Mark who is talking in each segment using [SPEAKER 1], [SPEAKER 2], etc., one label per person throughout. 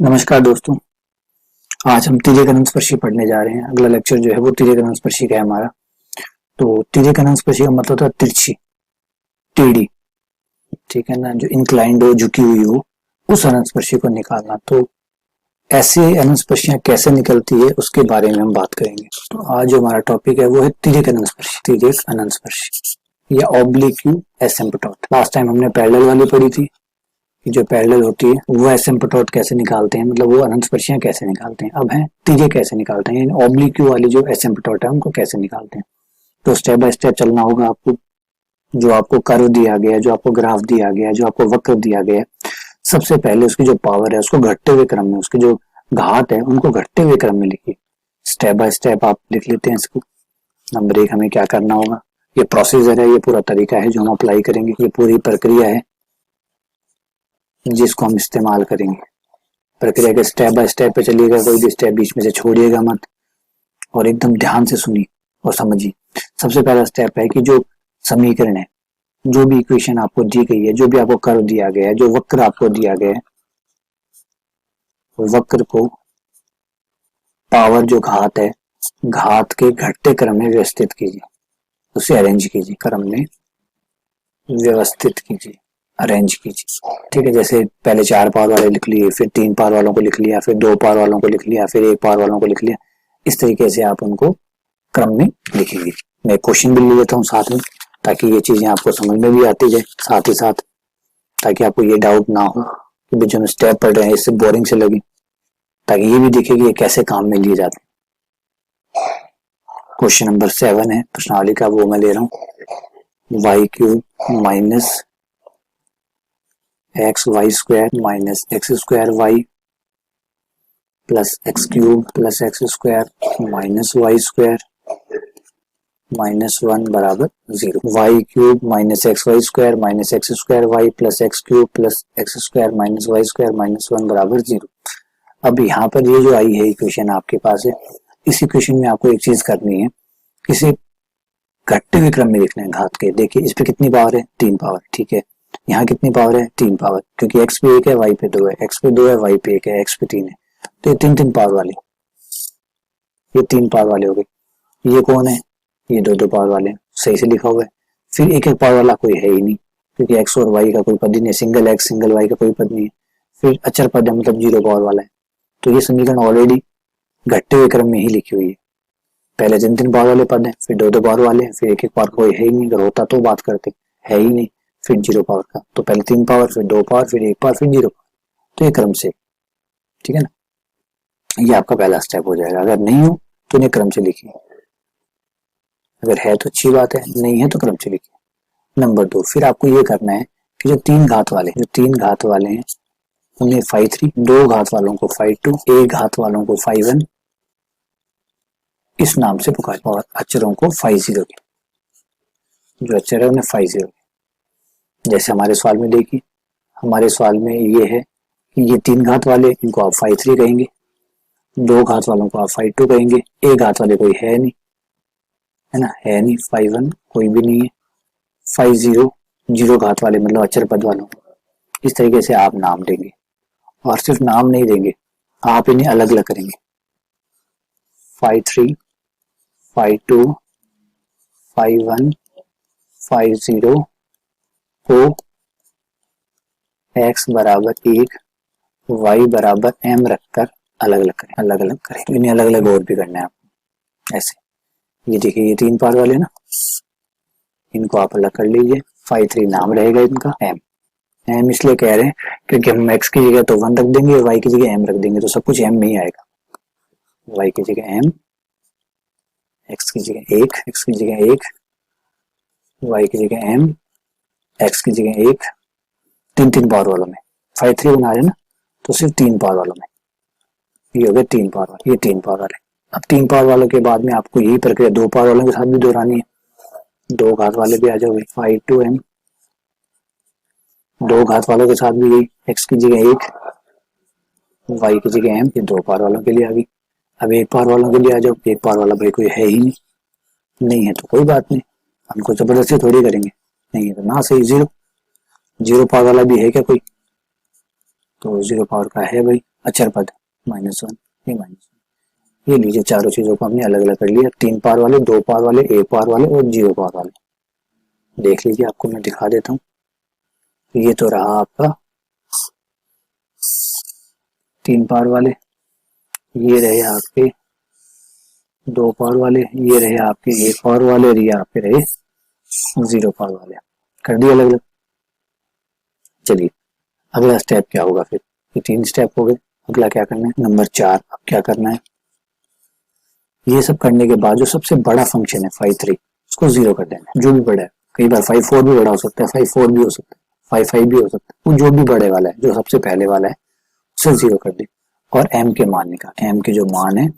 [SPEAKER 1] नमस्कार दोस्तों, आज हम तिर्यक अनंतस्पर्शी पढ़ने जा रहे हैं। अगला लेक्चर जो है वो तिर्यक अनंतस्पर्शी का है हमारा। तो तिर्यक अनंतस्पर्शी का मतलब होता है तिरछी, टेढ़ी, ठीक है ना, जो इंक्लाइंड हो, झुकी हुई हो, उस अनंतस्पर्शी को निकालना। तो ऐसे अनंतस्पर्शियां कैसे निकलती है उसके बारे में हम बात करेंगे। तो आज जो हमारा टॉपिक है वो है तिर्यक अनंतस्पर्शी, तिर्यक अनंतस्पर्शी या ऑब्लिक्यू एसिम्पटोट। लास्ट टाइम हमने पैरेलल वाली पढ़ी थी कि जो पैरेलल होती है वो एसिम्पटोट कैसे निकालते हैं, मतलब वो अनंतस्पर्शियां कैसे निकालते हैं। अब है तिर्यक कैसे निकालते हैं, ऑब्लिक्यू वाली जो एसिम्पटोट है उनको कैसे निकालते हैं। तो स्टेप बाय स्टेप चलना होगा आपको। जो आपको कर्व दिया गया है, जो आपको ग्राफ दिया गया है, जो आपको वक्र दिया गया है, सबसे पहले उसकी जो पावर है उसको घटते हुए क्रम में, उसके जो घात है उनको घटते हुए क्रम में लिखिए। स्टेप बाय स्टेप आप लिख लेते हैं इसको। नंबर 1 हमें क्या करना होगा, ये प्रोसीजर है, ये पूरा तरीका है जो हम अप्लाई करेंगे, ये पूरी प्रक्रिया है जिसको हम इस्तेमाल करेंगे। प्रक्रिया के स्टेप बाय स्टेप पे चलिएगा, कोई भी स्टेप बीच में से छोड़िएगा मत और एकदम ध्यान से सुनिए और समझिए। सबसे पहला स्टेप है कि जो समीकरण है, जो भी इक्वेशन आपको दी गई है, जो भी आपको कर्व दिया गया है, जो वक्र आपको दिया गया है, वक्र को पावर जो घात है, घात के घटते क्रम में व्यवस्थित कीजिए, उसे अरेंज कीजिए, क्रम में व्यवस्थित कीजिए, अरेंज कीजिए। ठीक है, जैसे पहले 4 पावर वाले लिख लिए, फिर 3 पावर वालों को लिख लिया, फिर 2 पावर वालों को लिख लिया, फिर 1 पावर वालों को लिख लिया। इस तरीके से आप उनको क्रम में लिखेंगे। मैं क्वेश्चन भी ले लेता हूँ साथ में, ताकि ये चीजें आपको समझ में भी आती जाए साथ ही साथ, ताकि आपको ये डाउट ना हो कि जो हम स्टेप पढ़ रहे हैं इससे बोरिंग से लगे, ताकि ये भी दिखे कि ये कैसे काम में लिए जाते हैं। क्वेश्चन नंबर 7 है प्रश्नावली का, वो मैं ले रहा हूँ। Y cube minus x y square minus x square y plus x cube plus x square minus y square minus 1 बराबर 0। Y cube minus x y square minus x square y plus x cube plus x square minus y square minus 1 बराबर 0। अब यहाँ पर ये जो आई है equation आपके पास है, इस इक्वेशन में आपको एक चीज करनी है, इसे घटते हुए क्रम में लिखना है घात के। देखिए इस पे कितनी पावर है, 3 पावर, ठीक है। यहाँ कितनी पावर है, 3 पावर, क्योंकि x पे 1 है, y पे 2 है, x पे 2 है, y पे 1 है, x पे 3 है, तो ये 3 पावर वाले, ये 3 पावर वाले हो गए। ये कौन है, ये 2 पावर वाले, सही से लिखा हुआ है। फिर 1 पावर वाला कोई है ही नहीं, क्योंकि x और y का कोई पद ही नहीं, सिंगल x सिंगल y का कोई पद नहीं है। फिर अचर पद है, मतलब 0 पावर वाला है। तो ये समीकरण ऑलरेडी घटते हुए क्रम में ही लिखी हुई है। पहले 3 पावर वाले पद है, फिर 2 पावर वाले हैं, फिर 1 पावर कोई है ही नहीं, अगर होता तो बात करते, है ही नहीं। फिर 0 पावर का, तो पहले 3 पावर, फिर 2 पावर, फिर 1 पावर, फिर 0 पावर, तो ये क्रम से, ठीक है ना। ये आपका पहला स्टेप हो जाएगा। अगर नहीं हो तो इन्हें क्रम से लिखिए, अगर है तो अच्छी बात है, नहीं है तो क्रम से लिखिए। नंबर 2, फिर आपको ये करना है कि जो 3 घात वाले हैं उन्हें phi 3, 2 घात वालों को phi 2, 1 घात वालों को phi 1 इस नाम से पुकार, और अचरों को phi 0 के, जो अचर है उन्हें phi 0। जैसे हमारे सवाल में देखिए, हमारे सवाल में ये है कि ये 3 घात वाले, इनको आप phi 3 कहेंगे, 2 घात वालों को आप phi 2 कहेंगे, 1 घात वाले कोई है नहीं, है ना, है नहीं, phi 1 कोई भी नहीं है, phi 0 0 घात वाले मतलब अचर पद वालों। इस तरीके से आप नाम देंगे, और सिर्फ नाम नहीं देंगे, आप इन्हें अलग अलग करेंगे। phi 3, phi 2, phi 1, phi 0 को x बराबर 1, y बराबर m रखकर अलग अलग करें। तो इन्हें अलग अलग और भी करना है आपको ऐसे। ये देखिए, ये 3 पावर वाले ना, इनको आप अलग कर लीजिए। phi 3 नाम रहेगा इनका m इसलिए कह रहे हैं क्योंकि हम x की जगह तो 1 रख देंगे, y की जगह m रख देंगे, तो सब कुछ m में ही आएगा। y की जगह m, x की जगह 1, x की जगह 1, y की जगह m, x की जगह 1, 3 पावर वालों में phi 3 बना रहे हैं ना, तो सिर्फ 3 पावर वालों में, ये हो गया 3 पावर वाले, ये 3 पावर वाले। अब 3 पावर वालों के बाद में आपको यही प्रक्रिया 2 पावर वालों के साथ भी दोहरानी है। 2 घात वाले भी आ जाओगे, phi 2m, 2 घात वालों के साथ भी यही, x की जगह 1, y की जगह m, ये 2 पावर वालों के लिए आ गई। अब 1 पावर वालों के लिए आ जाओ, 1 पावर वाला भाई कोई है ही नहीं है तो कोई बात नहीं, हमको जबरदस्ती थोड़ी करेंगे, नहीं है तो ना सही 0। जीरो पावर वाला भी है क्या कोई? तो जीरो पावर का है भाई, अचर पद -1, ये -1। ये लीजिए चारों चीजों को हमने अलग अलग कर लिया, 3 पावर वाले, 2 पावर वाले, 1 पावर वाले और 0 पावर वाले। देख लीजिए, आपको मैं दिखा देता हूँ। ये तो रहा आपका 3 पावर वाले, ये रहे आपके 2 पावर वाले, ये रहे आपके 1 पावर वाले और ये आपके रहे 0 पावर वाले। कर दिए अलग अलग। चलिए अगला स्टेप क्या होगा फिर? ये 3 स्टेप हो गए। अगला क्या करना है? नंबर 4। अब क्या करना है? ये सब करने के बाद जो सबसे बड़ा फंक्शन है 5 3, उसको 0 कर देना है। जो भी बड़ा है, कई बार 5 4 भी बड़ा हो सकता है, 5 4 भी हो सकता है, 5 5 भी हो सकता है, वो जो भी बड़े वाला है, जो सबसे पहले वाला है उसे 0 कर दे और m के मान निकाल। m के जो मान है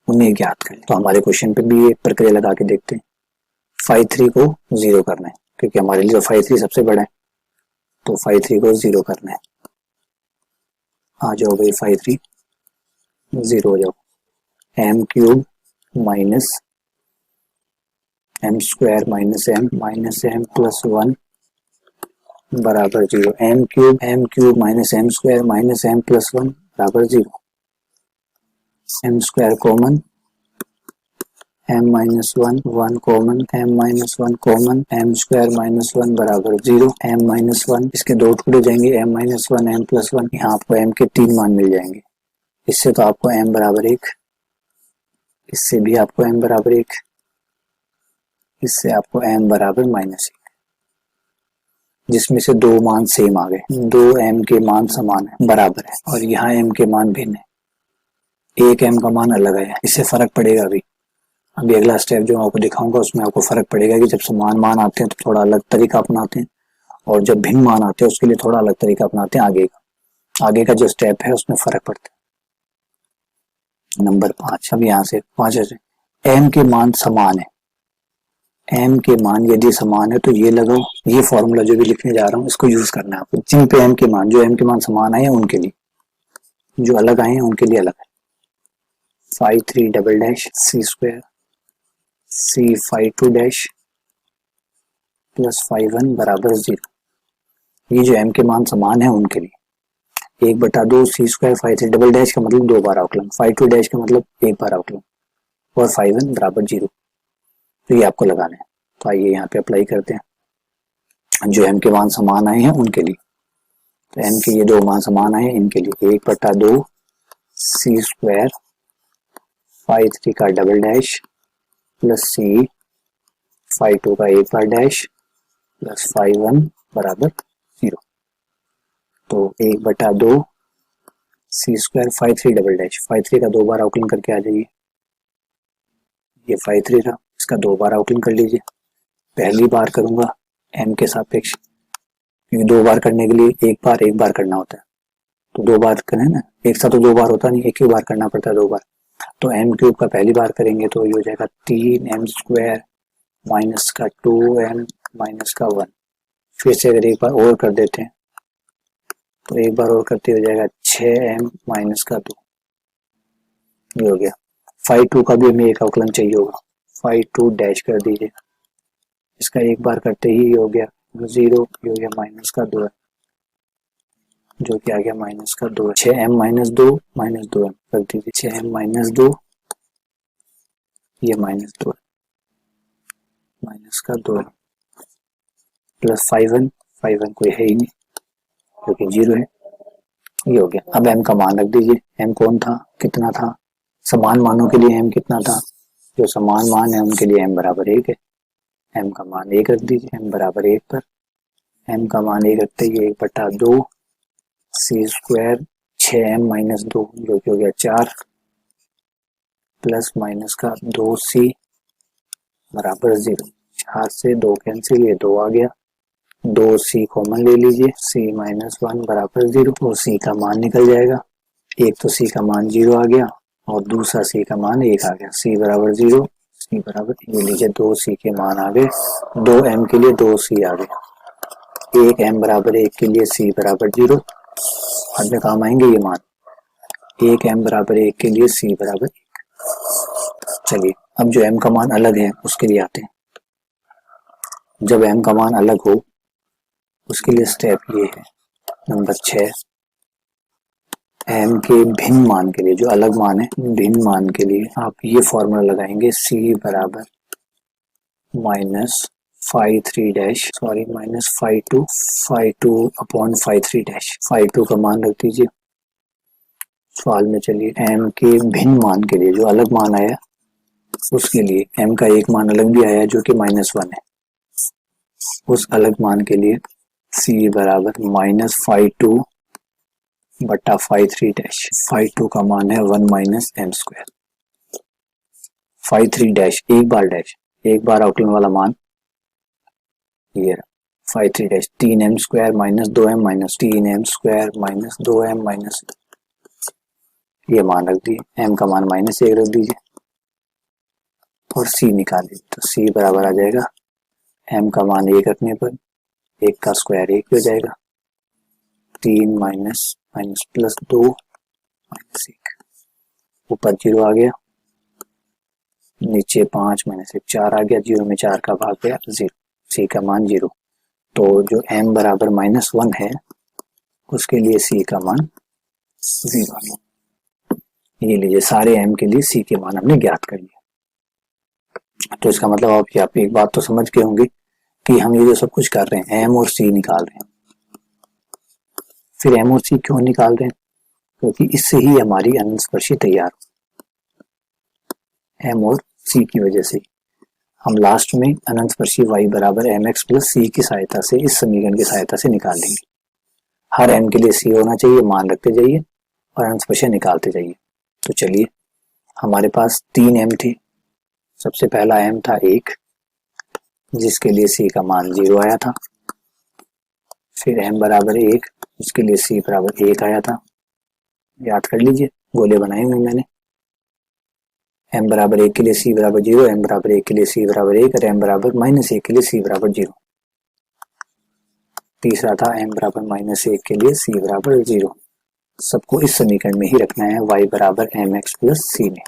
[SPEAKER 1] उन्हें ज्ञात करें। तो हमारे क्वेश्चन पे भी ये प्रक्रिया लगा के देखते हैं। 5 3 को 0 करना है क्योंकि हमारे लिए 5 3 सबसे बड़ा है, तो 5 3 को 0 करना है। आ जाओ भाई, 5 3 0 हो जाओ। m cube minus m square minus m plus 1 बराबर 0। m cube minus m square minus m plus 1 बराबर 0। m square common, m minus 1 common, m minus 1 common, m square minus 1 बराबर 0। m माइनस 1 इसके दो टुकड़े जाएंगे, m माइनस 1 m प्लस 1। यहाँ आपको m के 3 मान मिल जाएंगे। इससे तो आपको m बराबर 1, इससे भी आपको m बराबर 1, इससे आपको m बराबर -1, जिसमें से दो मान सेम आ गए। दो m के मान समान है, बराबर है, और यहाँ m के मान भिन्न है। एक m का मान अलग है, इससे फर्क पड़ेगा। अभी अगला स्टेप जो आपको दिखाऊंगा उसमें आपको फर्क पड़ेगा कि जब समान मान आते हैं तो थोड़ा अलग तरीका अपनाते हैं, और जब भिन्न मान आते हैं उसके लिए थोड़ा अलग तरीका अपनाते हैं। आगे का जो स्टेप है उसमें फर्क पड़ता है। नंबर 5। अब यहाँ से 5 से m के मान समान है, m के मान यदि समान है तो ये लगाओ। ये फॉर्मूला जो भी लिखने जा रहा हूँ इसको यूज करना है आपको। जिन पे m के मान, जो m के मान समान आए हैं उनके लिए, जो अलग आए हैं उनके लिए अलग है। 5 3 double dash c square c 5 2 dash plus 5 1 बराबर 0। ये जो m के मान समान है उनके लिए 1/2 c स्क्वायर 5 3 डबल डैश का मतलब 2 बार अवकलन, 5 2 डैश का मतलब 1 बार अवकलन, और 5 1 बराबर 0। तो ये आपको लगाना है। तो आइए यहाँ पे अप्लाई करते हैं। जो m के मान समान आए हैं उनके लिए, तो m के ये दो मान समान आए हैं इनके लिए 1/2 c स्क्वायर 5 3 का डबल डैश प्लस c 5 2 का 1 बार डैश प्लस 5 1 बराबर 0। तो 1/2 c स्क्वायर 5 3 डबल डैश, 5 3 का 2 बार अवकलन करके आ जाइए। ये 5 3 था, इसका 2 बार अवकलन कर लीजिए। पहली बार करूंगा m के सापेक्ष, क्योंकि 2 बार करने के लिए एक बार करना होता है, तो 2 बार करें ना, एक साथ तो 2 बार होता नहीं, एक ही बार करना पड़ता है 2 बार। तो m क्यूब का पहली बार करेंगे तो ये हो जाएगा 3m स्क्वायर माइनस का 2m माइनस का 1। फिर से अगर एक बार और कर देते हैं तो एक बार और करते हो जाएगा 6m माइनस का 2। ये हो गया। 5 2 का भी हमें एक अवकलन चाहिए होगा, 5 2 डैश कर दीजिए। इसका एक बार करते ही हो गया 0, ये हो गया माइनस का 2 है, जो कि आ गया माइनस का 2 है। 6m माइनस 2 माइनस 2m कर दीजिए। 6m माइनस 2, ये माइनस 2 है, माइनस का 2 है, प्लस 5 1 कोई है ही नहीं क्योंकि 0 है। ये हो गया। अब m का मान रख दीजिए। m कौन था, कितना था? समान मानों के लिए m कितना था? जो समान मान है उनके लिए m बराबर 1 है। m का मान 1 रख दीजिए। m बराबर 1 पर m का मान 1 रखते ही 1/2 c स्क्वायर 6m माइनस 2, जो कि हो गया 4, प्लस माइनस का 2c बराबर 0। 4 से 2 कैंसिल, ये 2 आ गया। 2c कॉमन ले लीजिए, c माइनस 1 बराबर 0, और c का मान निकल जाएगा। एक तो c का मान 0 आ गया और दूसरा c का मान 1 आ गया। c बराबर 0, c बराबर, ये लीजिए 2c के मान आ गए। 2m के लिए 2c आ गया। 1m बराबर 1 के लिए c बराबर 0। बाद में काम आएंगे ये मान। 1m बराबर 1 के लिए c बराबर 1। चलिए अब जो m का मान अलग है उसके लिए आते हैं। जब m का मान अलग हो उसके लिए स्टेप ये है नंबर 6, m के भिन्न मान के लिए, जो अलग मान है भिन्न मान के लिए आप ये फॉर्मूला लगाएंगे, c बराबर minus five three dash sorry minus five two upon five three dash, five two का मान रख दीजिए सवाल में। चलिए m के भिन्न मान के लिए, जो अलग मान आया उसके लिए m का एक मान अलग भी आया जो कि -1 है, उस अलग मान के लिए c बराबर माइनस फाइव टू बटा five three dash, five two का मान है 1 minus m square, five three dash एक बार आउटलाइन वाला मान ये five three dash 3m square minus 2m minus 3m square minus 2m minus, ये मान रख दिए, m का मान -1 रख दीजिए और c निकालिए, तो c बराबर आ जाएगा m का मान 1 रखने पर 1 का स्क्वायर 1 हो जाएगा, 3 माइनस माइनस प्लस 2 माइनस 1, ऊपर 0 आ गया, नीचे 5 माइनस 1 4 आ गया, 0 में 4 का भाग गया 0, c का मान 0। तो जो m बराबर -1 है उसके लिए c का मान 0 है। ये लीजिए सारे m के लिए c के मान हमने ज्ञात कर लिया। तो इसका मतलब आप एक बात तो समझ गए होंगे कि हम ये जो सब कुछ कर रहे हैं m और c निकाल रहे हैं। फिर m और c क्यों निकाल रहे हैं? क्योंकि इससे ही हमारी अनंत स्पर्शी तैयार हो, m और c की वजह से हम लास्ट में अनंत स्पर्शी y बराबर mx प्लस c की सहायता से, इस समीकरण की सहायता से निकाल लेंगे। हर m के लिए c होना चाहिए, मान रखते जाइए और अनंत स्पर्शी निकालते जाइए। तो चलिए हमारे पास 3 m थे, सबसे पहला m था 1 जिसके लिए c का मान 0 आया था, फिर m बराबर 1 जिसके लिए c बराबर 1 आया था, याद कर लीजिए गोले बनाए हुए मैंने, m बराबर 1 के लिए c बराबर 0, m बराबर 1 के लिए c बराबर 1 और m बराबर -1 के लिए c बराबर 0। तीसरा था m बराबर -1 के लिए c बराबर 0। सबको इस समीकरण में ही रखना है y बराबर mx प्लस c में।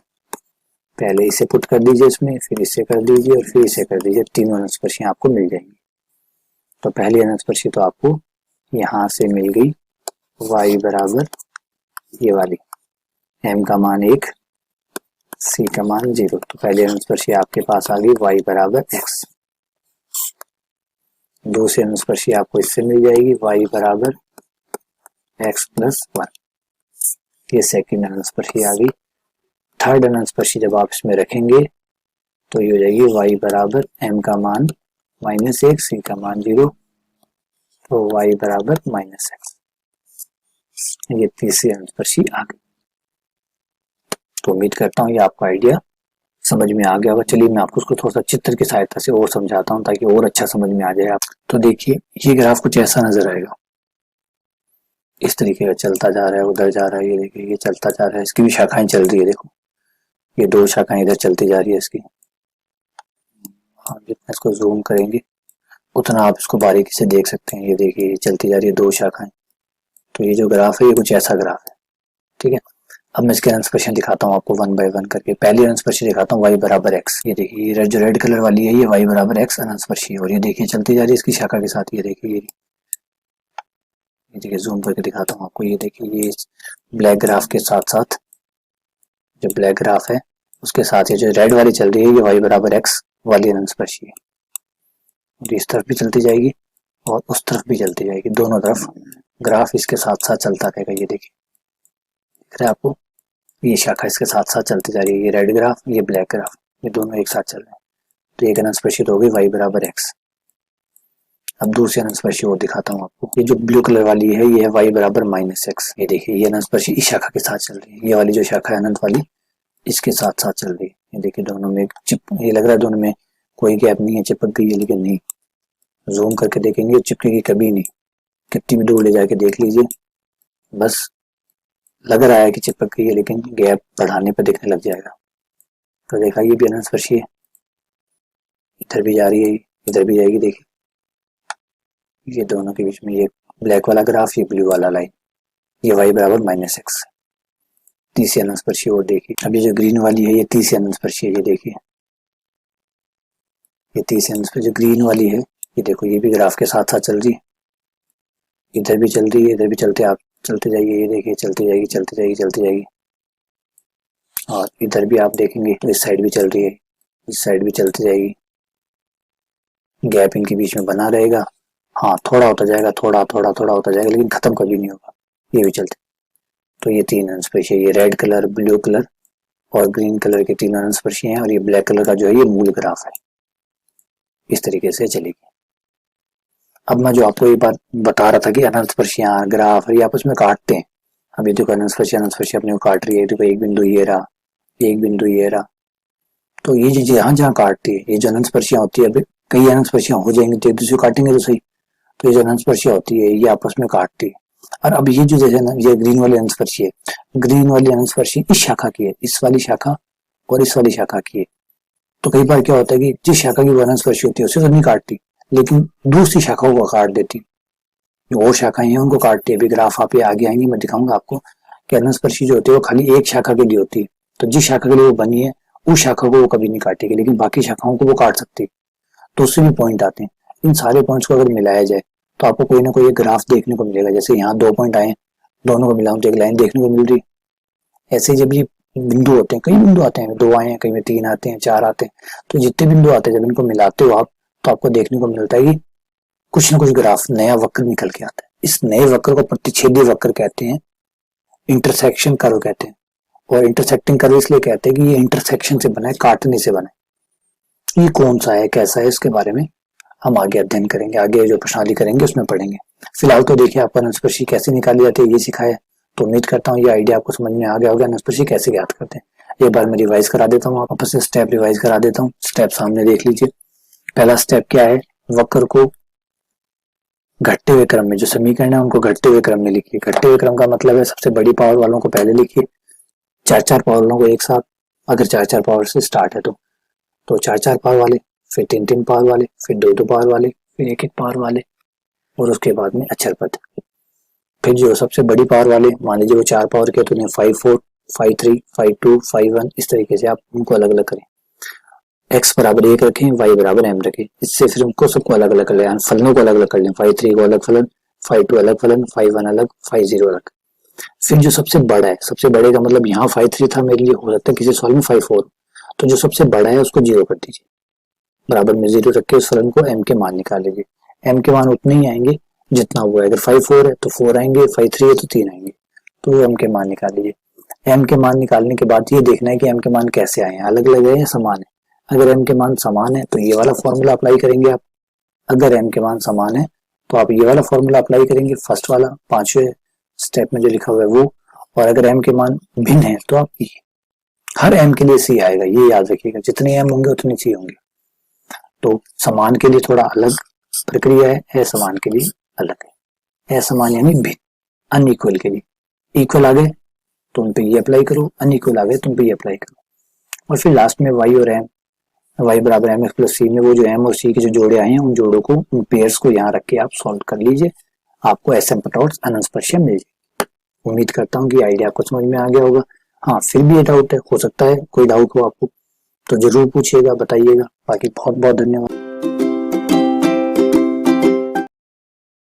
[SPEAKER 1] पहले इसे पुट कर दीजिए इसमें, फिर इसे कर दीजिए और फिर इसे कर दीजिए, तीनों अनंत स्पर्शियां आपको मिल जाएंगी। तो पहली अनंत स्पर्शी तो आपको यहाँ से मिल गई y बराबर ये वाली, m का मान 1 c का मान 0, तो पहली अनंत स्पर्शी आपके पास आ गई y बराबर x। दूसरी अनंत स्पर्शी आपको इससे मिल जाएगी y बराबर x प्लस 1, ये सेकंड अनंत स्पर्शी आ गई। थर्ड अनंत स्पर्शी जब आप इसमें रखेंगे तो ये हो जाएगी y बराबर m का मान -1 c का मान 0, तो y बराबर -x, ये तीसरी अनंत स्पर्शी आ गई। तो उम्मीद करता हूँ ये आपका आइडिया समझ में आ गया होगा। चलिए मैं आपको उसको थोड़ा सा चित्र की सहायता से और समझाता हूँ ताकि और अच्छा समझ में आ जाए आप। तो देखिए ये ग्राफ कुछ ऐसा नजर आएगा, इस तरीके का चलता जा रहा है, उधर जा रहा है, ये देखिए ये चलता जा रहा है, इसकी भी शाखाएं चल रही है, देखो ये 2 शाखाएं इधर चलती जा रही है इसकी, और जितना इसको जूम करेंगे उतना आप इसको बारीकी से देख सकते हैं। ये देखिए ये चलती जा रही है 2 शाखाएं। तो ये जो ग्राफ है ये कुछ ऐसा ग्राफ है, ठीक है। अब मैं इसके अनंत स्पर्शियां दिखाता हूँ आपको 1 बाय 1 करके। पहली अनंत स्पर्शी दिखाता हूँ y बराबर x, ये देखिए ये जो रेड कलर वाली है ये y बराबर x अनंत स्पर्शी है, और ये देखिए चलती जा रही है इसकी शाखा के साथ। ये देखिए ये देखिए जूम करके दिखाता हूँ आपको, ये देखिए ये ब्लैक ग्राफ के साथ साथ, जो ब्लैक ग्राफ है उसके साथ ये जो रेड वाली चल रही है ये y बराबर x वाली अनंत स्पर्शी है, और इस तरफ भी चलती जाएगी और उस तरफ भी चलती जाएगी, दोनों तरफ ग्राफ इसके साथ साथ चलता रहेगा। ये देखिए दिख रहा है आपको, ये शाखा इसके साथ साथ चलती जा रही है, ये रेड ग्राफ ये ब्लैक ग्राफ, ये दोनों एक साथ चल रहे हैं। तो एक अनंत स्पर्शी हो गई y बराबर x। अब दूसरी अनंत स्पर्शी और दिखाता हूँ आपको, ये जो ब्लू कलर वाली है ये है y बराबर -x। ये देखिए ये अनंत स्पर्शी इस शाखा के साथ चल रही है, ये वाली जो शाखा है अनंत वाली इसके साथ साथ चल रही है। ये देखिए दोनों में ये लग रहा है दोनों में कोई गैप नहीं है, चिपक गई है, लेकिन नहीं, जूम करके देखेंगे चिपकेगी कभी नहीं, कितनी भी दूर ले जाके देख लीजिए, बस लग रहा है कि चिपक गई है लेकिन गैप बढ़ाने पर दिखने लग जाएगा। तो देखा ये भी अनंत स्पर्शी है, इधर भी जा रही है, इधर भी जाएगी, देखिए ये दोनों के बीच में ये ब्लैक वाला ग्राफ, ये ब्लू वाला लाइन, ये y बराबर -x। तीसरी अनंत स्पर्शी और देखिए, अब ये जो ग्रीन वाली है ये तीसरी अनंत स्पर्शी है, ये देखिए ये तीसरी अनंत स्पर्शी जो ग्रीन वाली है, ये देखो ये भी ग्राफ के साथ साथ चल रही है, इधर भी चल रही है, इधर भी चलते आप चलते जाइए, ये देखिए चलती जाएगी चलती जाएगी चलती जाएगी। और इधर भी आप देखेंगे तो इस साइड भी चल रही है, इस साइड भी चलती जाएगी, गैप इनके बीच में बना रहेगा। हाँ थोड़ा होता जाएगा, थोड़ा थोड़ा थोड़ा होता जाएगा, लेकिन खत्म कभी नहीं होगा, ये भी चलते। तो ये तीन अंशस्पर्शी है, ये रेड कलर, ब्लू कलर और ग्रीन कलर के तीन अंशस्पर्शी हैं, और ये ब्लैक कलर का जो है ये मूल ग्राफ है। इस तरीके से चलेगी। अब मैं जो आपको ये बात बता रहा था कि अनंतस्पर्शियां ग्राफ ये आपस में काटते हैं। अब ये देखो अनंतस्पर्शी अपने को काट रही है, देखो एक बिंदु ये रहा, एक बिंदु ये रहा। तो ये जो जहाँ जहाँ काटती है, ये जो अनंतस्पर्शियां होती है, अभी कई अनंतस्पर्शियां हो जाएंगी तो एक दूसरे को काटेंगे तो सही। तो ये जो अनंतस्पर्शियां होती है ये आपस में काटती है। और अब ये जो जैसे ना ये ग्रीन वाली अनंतस्पर्शी है, ग्रीन वाली अनंतस्पर्शी इस शाखा की है, इस वाली शाखा और इस वाली शाखा की है। तो कई बार क्या होता है कि जिस शाखा की अनंतस्पर्शी होती है उसे तो नहीं काटती, लेकिन दूसरी शाखाओं को काट देती, जो और शाखाएं हैं उनको काटती है। अभी ग्राफ आप आगे आएंगे, मैं दिखाऊंगा आपको कि अनंतस्पर्शी जो होती है वो खाली एक शाखा के लिए होती है। तो जिस शाखा के लिए वो बनी है उस शाखा को वो कभी नहीं काटेगी, लेकिन बाकी शाखाओं को वो काट सकती है। तो उससे भी पॉइंट आते हैं। इन सारे पॉइंट्स को अगर मिलाया जाए तो आपको कोई ना कोई एक ग्राफ देखने को मिलेगा। जैसे यहाँ 2 पॉइंट आए, दोनों को मिलाऊं तो एक लाइन देखने को मिल रही। ऐसे जब ये बिंदु होते हैं, कई बिंदु आते हैं, 2 आए हैं, कई में 3 आते हैं, 4 आते हैं, तो जितने बिंदु आते हैं जब इनको मिलाते हो आप तो आपको देखने को मिलता है कि कुछ ना कुछ ग्राफ नया वक्र निकल के आता है। इस नए वक्र को प्रतिच्छेदी वक्र कहते हैं, इंटरसेक्शन कर्व कहते हैं। और इंटरसेक्टिंग कर्व इसलिए कहते हैं कि ये इंटरसेक्शन से बना है, काटने से बना है। ये कौन सा है, कैसा है, इसके बारे में हम आगे अध्ययन करेंगे, आगे जो प्रश्नावली करेंगे उसमें पढ़ेंगे। फिलहाल तो देखिए आपको अनंतस्पर्शी कैसे निकाली जाती है ये सिखाया। तो उम्मीद करता हूँ ये आइडिया आपको समझ में आ गया होगा, अनंतस्पर्शी कैसे ज्ञात करते हैं। एक बार मैं रिवाइज करा देता हूँ, वापस से स्टेप रिवाइज करा देता हूँ। स्टेप सामने देख लीजिए। पहला स्टेप क्या है, वक्र को घटते हुए क्रम में, जो समीकरण है उनको घटते हुए क्रम में लिखिए। घटते हुए क्रम का मतलब है सबसे बड़ी पावर वालों को पहले लिखिए, 4-4 पावर वालों को एक साथ, अगर 4-4 पावर से स्टार्ट है तो 4-4 पावर वाले, फिर 3-3 पावर वाले, फिर 2-2 पावर वाले, फिर 1-1 पावर वाले, और उसके बाद में अक्षर पद। फिर जो सबसे बड़ी पावर वाले, मान लीजिए वो 4 पावर के, तो उन्हें 5-4, 5-3, 5-2, 5-1 इस तरीके से आप उनको अलग अलग करें। x बराबर 1 रखें, y बराबर m रखें। इससे फिर उनको सबको अलग अलग कर लें, फलनों को अलग अलग कर लें। 5-3 को अलग फलन, 5-2 अलग फलन, 5-1 अलग, 5-0 अलग। फिर जो सबसे बड़ा है, सबसे बड़े का मतलब यहाँ 5-3 था मेरे लिए, हो सकता है किसी सवाल में 5-4, तो जो सबसे बड़ा है उसको 0 कर दीजिए, बराबर में 0 रख के उस फलन को m के मान निकाल लीजिए। m के मान उतने ही आएंगे जितना हुआ है। अगर 5-4 है तो 4 आएंगे, 5-3 है तो 3 आएंगे, तो m के मान निकाल लीजिए। m के मान निकालने के बाद ये देखना है कि m के मान कैसे आए हैं, अलग अलग है या समान है। अगर m के मान समान है तो ये वाला फॉर्मूला अप्लाई करेंगे आप। अगर m के मान समान है तो आप ये वाला फॉर्मूला अप्लाई करेंगे, फर्स्ट वाला 5वें स्टेप में जो लिखा हुआ है वो। और अगर m के मान भिन्न है तो आप हर m के लिए c आएगा, ये याद रखिएगा। जितने m होंगे उतने c होंगे। तो समान के लिए थोड़ा अलग प्रक्रिया है, असमान के लिए अलग है। असमान यानी भिन्न, अनइक्वल के लिए इक्वल आ गए तो उन पे ये अप्लाई करो, अनइक्वल आ गए तो उन पे ये अप्लाई करो। और फिर लास्ट में y और m, y बराबर mx प्लस c में वो जो m और c के जो जोड़े आए हैं उन जोड़ों को, उन पेयर्स को यहाँ रख के आप सॉल्व कर लीजिए, आपको एसिम्प्टोट्स अनंतस्पर्शियां मिल जाएगी। उम्मीद करता हूँ कि आइडिया आपको समझ में आ गया होगा। हाँ फिर भी ये डाउट है, हो सकता है कोई डाउट हो आपको तो जरूर पूछिएगा, बताइएगा। बाकी बहुत बहुत धन्यवाद।